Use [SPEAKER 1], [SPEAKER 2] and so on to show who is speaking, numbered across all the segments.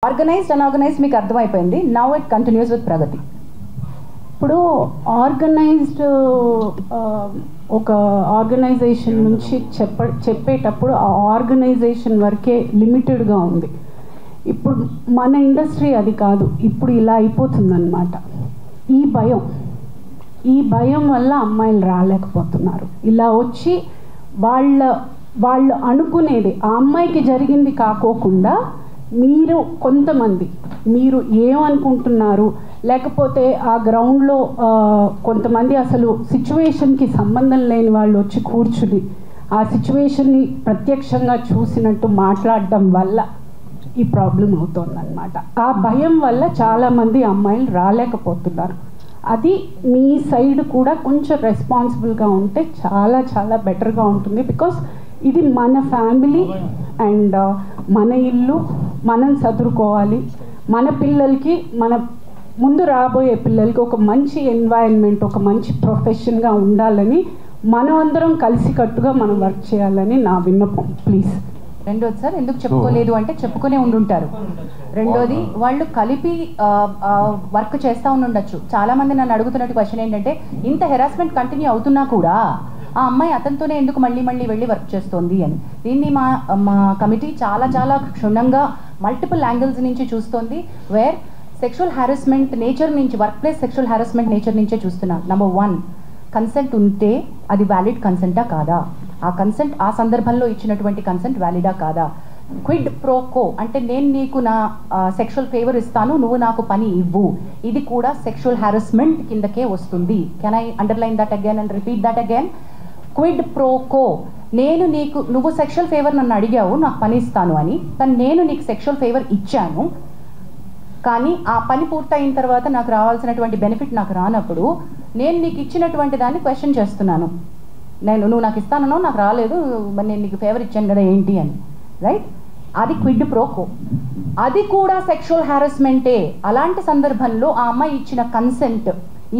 [SPEAKER 1] Organised unorganised మీకు అర్థమైపోయింది. Now it continues with ప్రగతి.
[SPEAKER 2] ఇప్పుడు ఆర్గనైజ్డ్ ఒక ఆర్గనైజేషన్ నుంచి చెప్పేటప్పుడు ఆ ఆర్గనైజేషన్ వరకే లిమిటెడ్గా ఉంది. ఇప్పుడు మన ఇండస్ట్రీ అది కాదు. ఇప్పుడు ఇలా అయిపోతుందన్నమాట. ఈ భయం వల్ల అమ్మాయిలు రాలేకపోతున్నారు. ఇలా వచ్చి వాళ్ళు అనుకునేది ఆ అమ్మాయికి జరిగింది కాకోకుండా మీరు ఏమనుకుంటున్నారు, లేకపోతే ఆ గ్రౌండ్లో కొంతమంది అసలు సిచ్యువేషన్కి సంబంధం లేని వాళ్ళు వచ్చి కూర్చుని ఆ సిచ్యువేషన్ని ప్రత్యక్షంగా చూసినట్టు మాట్లాడడం వల్ల ఈ ప్రాబ్లం అవుతుందన్నమాట. ఆ భయం వల్ల చాలామంది అమ్మాయిలు రాలేకపోతున్నారు. అది మీ సైడ్ కూడా కొంచెం రెస్పాన్సిబుల్గా ఉంటే చాలా చాలా బెటర్గా ఉంటుంది. బికాస్ ఇది మన ఫ్యామిలీ అండ్ మన ఇల్లు, మనం చదువుకోవాలి. మన పిల్లలకి, మన ముందు రాబోయే పిల్లలకి ఒక మంచి ఎన్వైరన్మెంట్, ఒక మంచి ప్రొఫెషన్గా ఉండాలని మనమందరం కలిసికట్టుగా మనం వర్క్ చేయాలని నా విన్నపం. ప్లీజ్.
[SPEAKER 1] రెండోది సార్, ఎందుకు చెప్పుకోలేదు అంటే చెప్పుకునే ఉండుంటారు. రెండోది వాళ్ళు కలిపి వర్క్ చేస్తూ ఉండొచ్చు. చాలామంది నన్ను అడుగుతున్నట్టు క్వశ్చన్ ఏంటంటే, ఇంత హెరాస్మెంట్ కంటిన్యూ అవుతున్నా కూడా ఆ అమ్మాయి అతనితోనే ఎందుకు మళ్ళీ వెళ్ళి వర్క్ చేస్తోంది అని. దీన్ని మా కమిటీ చాలా చాలా క్షుణ్ణంగా మల్టిపుల్ యాంగిల్స్ నుంచి చూస్తోంది. వేర్ సెక్షువల్ హారాస్మెంట్ నేచర్ నుంచి, work place sexual harassment nature నుంచే చూస్తున్నాం. నెంబర్ 1, కన్సెంట్ ఉంటే అది వ్యాలిడ్ కన్సెంటా కాదా, ఆ కన్సెంట్ ఆ సందర్భంలో ఇచ్చినటువంటి కన్సెంట్ వ్యాలిడా కాదా. క్విడ్ ప్రోకో అంటే నేను నీకు నా సెక్షువల్ ఫేవర్ ఇస్తాను, నువ్వు నాకు పని ఇవ్వు, ఇది కూడా సెక్షువల్ హారాస్మెంట్ కిందకే వస్తుంది. Can I underline that again and repeat that again? Quid pro quo, నువ్వు సెక్షువల్ ఫేవర్ నన్ను అడిగావు, నాకు పని ఇస్తాను అని, కానీ నేను నీకు సెక్షువల్ ఫేవర్ ఇచ్చాను, కానీ ఆ పని పూర్తయిన తర్వాత నాకు రావాల్సినటువంటి బెనిఫిట్ నాకు రానప్పుడు నేను నీకు ఇచ్చినటువంటి దాన్ని క్వశ్చన్ చేస్తున్నాను. నువ్వు నాకు ఇస్తానో నాకు రాలేదు, మరి నేను నీకు ఫేవర్ ఇచ్చాను కదా ఏంటి అని, రైట్? అది క్విడ్ ప్రోకో, అది కూడా సెక్షువల్ హారాస్మెంటే. అలాంటి సందర్భంలో ఆ అమ్మాయి ఇచ్చిన కన్సెంట్,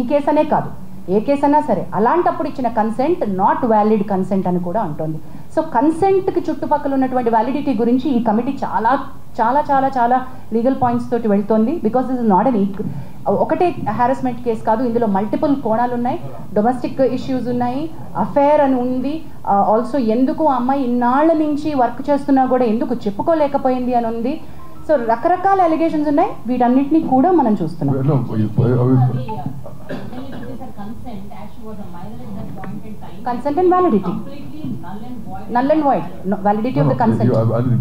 [SPEAKER 1] ఈ కేసు అనే కాదు ఏ కేసు అయినా సరే, అలాంటప్పుడు ఇచ్చిన కన్సెంట్ నాట్ వ్యాలిడ్ కన్సెంట్ అని కూడా అంటోంది. సో కన్సెంట్కి చుట్టుపక్కల ఉన్నటువంటి వ్యాలిడిటీ గురించి ఈ కమిటీ చాలా చాలా చాలా చాలా లీగల్ పాయింట్స్ తోటి వెళ్తోంది. Because this is not an ఒకటే హారాస్మెంట్ కేసు కాదు, ఇందులో మల్టిపుల్ కోణాలు ఉన్నాయి. డొమెస్టిక్ ఇష్యూస్ ఉన్నాయి, అఫేర్ అని ఉంది, ఆల్సో ఎందుకు ఆ అమ్మాయి ఇన్నాళ్ల నుంచి వర్క్ చేస్తున్నా కూడా ఎందుకు చెప్పుకోలేకపోయింది అని ఉంది. సో రకరకాల అలిగేషన్స్ ఉన్నాయి, వీటన్నిటిని కూడా మనం చూస్తున్నాం. Consent and validity. Null and void. Validity of the consent.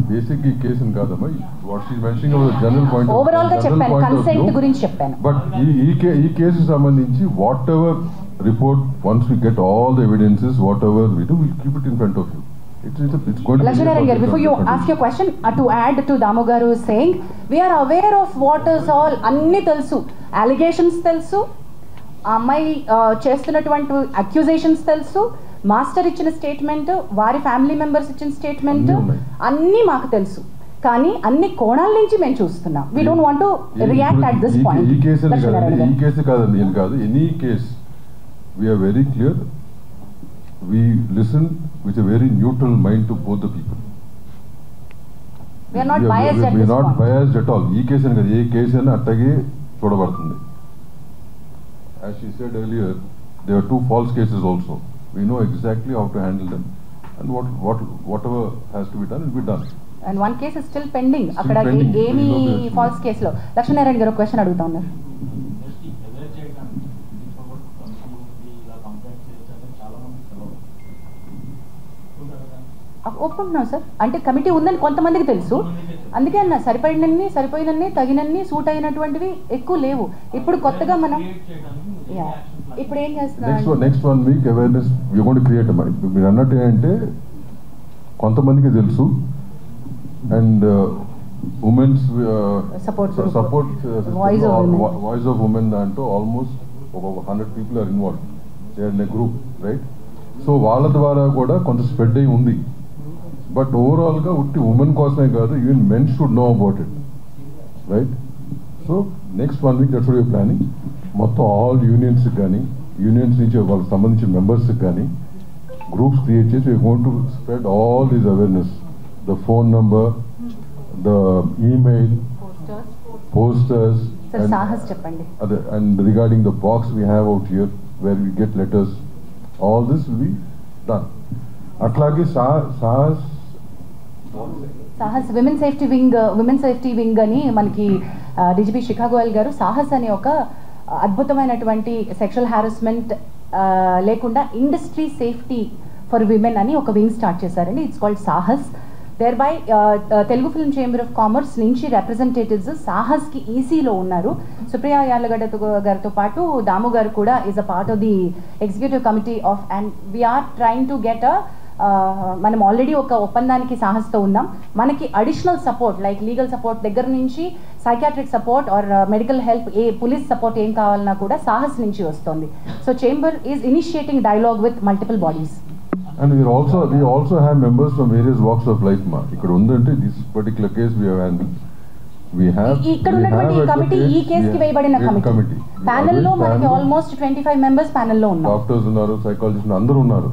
[SPEAKER 3] Basically, case in Kadama, what she's mentioning about the general point.
[SPEAKER 1] Overall ga cheppanu, consent gurinchi cheppanu.
[SPEAKER 3] But ee case is sambandhinchi whatever report, once we get all the evidences, whatever we do, we'll keep it in front of you. It's going to
[SPEAKER 1] Lakshminarayan garu, before you ask your question, to add to Damu garu is saying, we are aware of what is all, anni telusu, allegations telusu, ఆ అమ్మాయి చేస్తున్నటువంటి accusations తెలుసు, master ఇచ్చిన statement, వారి family members ఇచ్చిన statement అన్నీ మాకు తెలుసు. కానీ అన్ని కోణాల నుంచి మేము చూస్తున్నాం. We don't want to react at this point.
[SPEAKER 3] ఈ కేసు కాదండి, ఏం కాదు, any case we are very clear. We listen with a very neutral mind to both the people.
[SPEAKER 1] We are not biased
[SPEAKER 3] at all. ఈ కేసు అని కాదు, ఏ కేసు అయినా అట్టగే చూడబడుతుంది. As she said earlier, there are 2 false cases also. We know exactly how to handle them, and whatever has to be done will be done.
[SPEAKER 1] And one case is still pending. Akkada any false case lo. Lakshminarayan garu question aduguta unnaru. ఒప్పుకుంటున్నాం sir, అంటే committee ఉందని కొంతమందికి తెలుసు, అందుకే అన్న సరిపోయినన్ని తగినన్ని suit అయినటువంటివి ఎక్కువ లేవు. ఇప్పుడు కొత్తగా మనం ఇప్పుడు ఏం చేస్తున్నాం,
[SPEAKER 3] next 1 week awareness we going to create. మీరు అన్నట్టు ఏంటంటే కొంతమందికి తెలుసు, and women's support voice of women దాంట్లో almost 100 people are involved. They are in a group, right? So వాళ్ళ ద్వారా కూడా కొంత స్ప్రెడ్ అయి ఉంది. బట్ ఓవరాల్గా ఉట్టి ఉమెన్ కోసమే కాదు, even men should know about it, right? So next 1 week that's what you're planning. మొత్తం ఆల్ యూనియన్స్కి కానీ, యూనియన్స్ నుంచి వాళ్ళకి సంబంధించిన మెంబర్స్కి కానీ గ్రూప్స్ క్రియేట్ చేసి we are going to spread all these awareness, the phone number, the email, posters.
[SPEAKER 1] Sir, Sahas cheppandi.
[SPEAKER 3] And regarding the box we have out here where we get letters, all this will be done. Atlage
[SPEAKER 1] Sahas women safety wing అని మనకి DGP శిఖా గోయల్ గారు సాహస్ అనే ఒక అద్భుతమైనటువంటి sexual harassment లేకుండా industry safety for women అని ఒక wing start చేశారండి. It's called Sahas. Thereby Telugu film chamber of commerce నుంచి రిప్రజెంటేటివ్స్ సాహస్కి ఈసీలో ఉన్నారు. సుప్రియా యార్లగడ్డ గారితో పాటు దాము గారు కూడా is a part of the executive committee of and we're trying to get మనం ఆల్రెడీ ఒక ఒప్పందానికి సాహస్తో ఉన్నాం. మనకి additional support like legal support దగ్గర నుంచి psychiatric support or medical help police support ఏం కావాలన్నా కూడా సాహస్ నుంచి వస్తుంది. So chamber is initiating dialogue with multiple bodies.
[SPEAKER 3] And we also have members from various walks of life ma. Ikkada undante this particular case we have handled.
[SPEAKER 1] ఇక్కడ ఉన్నటువంటి ఈ committee ఈ కేసుకి వేయబడిన కమిటీ ప్యానెల్ లో మనకి ఆల్మోస్ట్ 25 మెంబర్స్ ప్యానెల్ లో ఉన్నారు.
[SPEAKER 3] డాక్టర్స్ ఉన్నారు, సైకాలజిస్టులు అందరూ ఉన్నారు.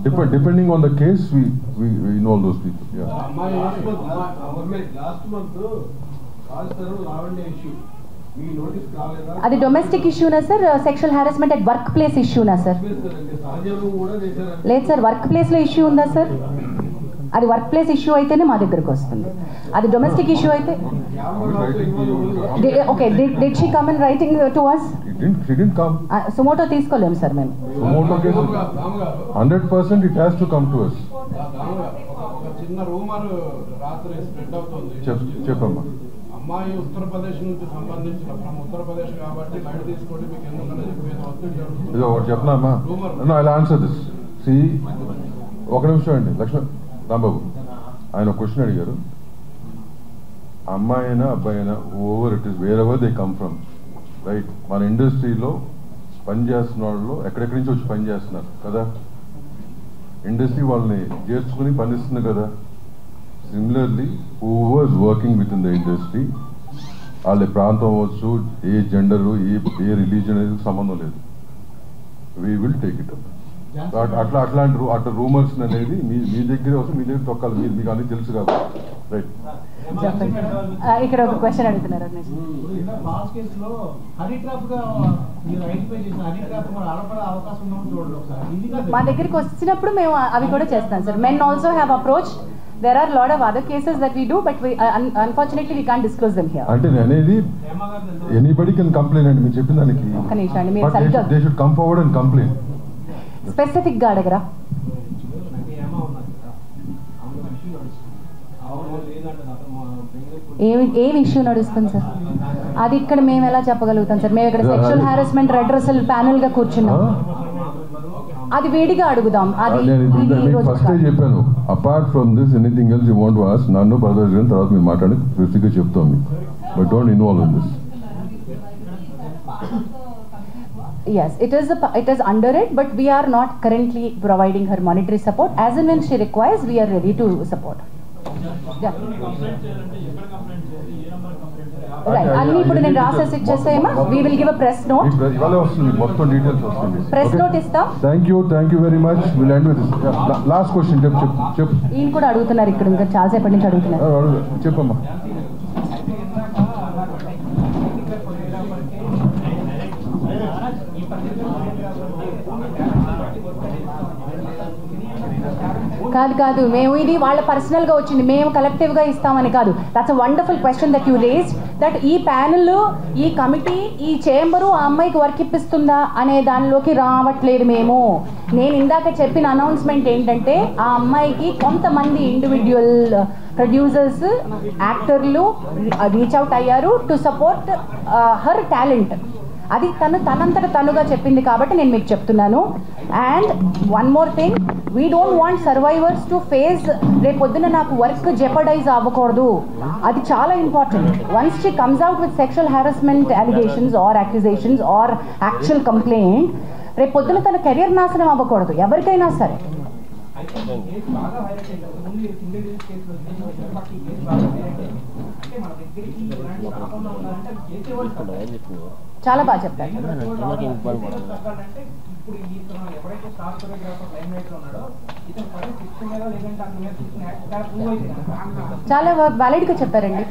[SPEAKER 3] Depending on the case we involve those people. Yeah.
[SPEAKER 4] Last month Lavanya issue.
[SPEAKER 1] అది డొమెస్టిక్ ఇష్యూనా sir? Sexual harassment at work place ఇష్యూనా సార్? లేదు సార్, వర్క్ ప్లేస్లో ఇష్యూ ఉందా సార్? అది వర్క్ ప్లేస్ ఇష్యూ అయితేనే మా దగ్గరకు వస్తుంది. అది డొమెస్టిక్ ఇష్యూ అయితే okay. Did she come in writing to us?
[SPEAKER 3] She didn't come.
[SPEAKER 1] Suo motu తీసుకోలేము సార్ మేము.
[SPEAKER 3] Suo motu case 100% it has to come to us.
[SPEAKER 4] చిన్న రూమర్ రాత్రి స్ప్రెడ్ అవుతుంది.
[SPEAKER 3] చెప్పమ్మా.
[SPEAKER 4] అమ్మాయి ఉత్తరప్రదేశ్ నుంచి సంబంధించిన ఉత్తరప్రదేశ్ కాబట్టి బయట తీసుకోండి మీకు ఎందుకన్నా చెప్పేది
[SPEAKER 3] ఒకటి చెప్పినామా? I answer this. సి ఒక నిమిషం అండి లక్ష్మణ్ రాంబాబు, ఆయన ఒక క్వశ్చన్ అడిగారు. అమ్మాయి అయినా అబ్బాయి అయినా over it is where ever they come from right. మన ఇండస్ట్రీలో పనిచేస్తున్న వాళ్ళు ఎక్కడెక్కడి నుంచి వచ్చి పని చేస్తున్నారు కదా, ఇండస్ట్రీ వాళ్ళని చేర్చుకుని పనిస్తుంది కదా. Similarly who was working with in the industry, వాళ్ళ ప్రాంతం అవ్వచ్చు, ఏ జెండరు, ఏ రిలీజన్ అనేది సంబంధం లేదు. We will take it up. అట్లా రూమర్స్ అనేది మీ దగ్గరే వస్తే మీ దగ్గర తొక్కాలి. మీకు అన్ని తెలుసు కాబట్టి రైట్.
[SPEAKER 1] ఇక్కడ ఒక క్వశ్చన్ అడుగుతున్నారు. మా దగ్గరికి వచ్చినప్పుడు మేము అవి కూడా చేస్తాం sir. Men also have approach. There are a lot of other cases that we do, but unfortunately we can't disclose them here.
[SPEAKER 3] అంటే అనేది anybody can complain అండి మీరు చెప్పిన దానికి.
[SPEAKER 1] ఒక్క నిమిషం అండి, మీరు సరిగ్గా
[SPEAKER 3] they should come forward and complain.
[SPEAKER 1] Specific గా అడగరా? ఏం ఇష్యూ నడుస్తుంది సార్? అది ఇక్కడ మేము ఎలా చెప్పగలుగుతాం సార్? మేము ఇక్కడ సెక్షువల్ హారాస్మెంట్ రెడ్రెసల్ ప్యానెల్ గా కూర్చున్నాం. అది వేడిగా అడుగుదాం. అది
[SPEAKER 3] ఫస్ట్ చెప్పాను. Apart from this anything else you want to ask నన్ను బ్రదర్స్ గాని తర్వాత మీరు మాట్లాడి స్పెసిఫిక్గా చెప్తాం మీకు. But don't involve in this.
[SPEAKER 1] Yes, it is under it, but we are not currently providing her monetary support. As and when she requires, we are ready to support. Yeah. Right. అన్ని ఇప్పుడు నేను రాసేసి ఇచ్చేసేమా? We will give a press note.
[SPEAKER 3] ఇవాళ వస్తుంది మొత్తం details వస్తుంది.
[SPEAKER 1] Press note ఇస్తాం.
[SPEAKER 3] Thank you very much. We'll end with this. Last question. చెప్పు.
[SPEAKER 1] ఈయన కూడా అడుగుతున్నారు ఇక్కడ, ఇంకా చాలాసేపటి నుంచి అడుగుతున్నారు.
[SPEAKER 3] చెప్పమ్మా.
[SPEAKER 1] కాదు, మేము ఇది వాళ్ళ పర్సనల్గా వచ్చింది, మేము కలెక్టివ్గా ఇస్తామని కాదు. That's a wonderful question that you raised. That ఈ ప్యానెల్, ఈ కమిటీ, ఈ చేంబరు ఆ అమ్మాయికి వర్క్ ఇప్పిస్తుందా అనే దానిలోకి రావట్లేదు మేము. నేను ఇందాక చెప్పిన అనౌన్స్మెంట్ ఏంటంటే, ఆ అమ్మాయికి కొంతమంది ఇండివిజువల్ ప్రొడ్యూసర్స్, యాక్టర్లు రీచ్ అవుట్ అయ్యారు టు సపోర్ట్ హర్ టాలెంట్. అది తనంతట తనుగా చెప్పింది కాబట్టి నేను మీకు చెప్తున్నాను. And one more thing, we don't want survivors to face రేపొద్దున నాకు వర్క్ జెపడైజ్ అవ్వకూడదు. అది చాలా important. Once she comes out with sexual harassment allegations or accusations or actual complaint, రేపొద్దున తన కెరియర్ నాశనం అవ్వకూడదు ఎవరికైనా సరే. చాలా బాగా చెప్పారు. చాలా వ్యాలిడ్గా చెప్పారండి.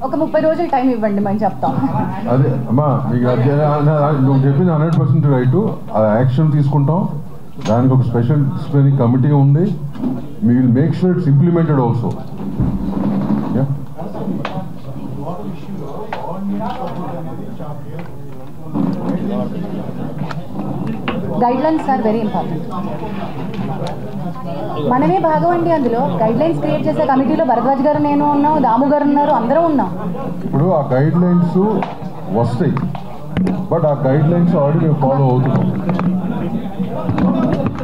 [SPEAKER 1] ఒక 30 రోజులు టైం ఇవ్వండి మేము చెప్తాం.
[SPEAKER 3] అదే అమ్మా నువ్వు చెప్పింది 100% రైట్. ఆ యాక్షన్ తీసుకుంటాం. దానికి ఒక స్పెషల్ డిసిప్లినరీ కమిటీ ఉంది. We will make sure it's implemented also. Yeah.
[SPEAKER 1] Guidelines are very important. మనమే భాగం అండి అందులో. గైడ్లైన్స్ క్రియేట్ చేసే కమిటీలో భరద్వాజ్ గారు, నేను ఉన్నాం, దాము గారు ఉన్నారు, అందరం ఉన్నాం.
[SPEAKER 3] ఇప్పుడు ఆ గైడ్లైన్స్ వస్తాయి, బట్ ఆ గైడ్లైన్స్ ఆల్రెడీ మేము ఫాలో అవుతున్నాం.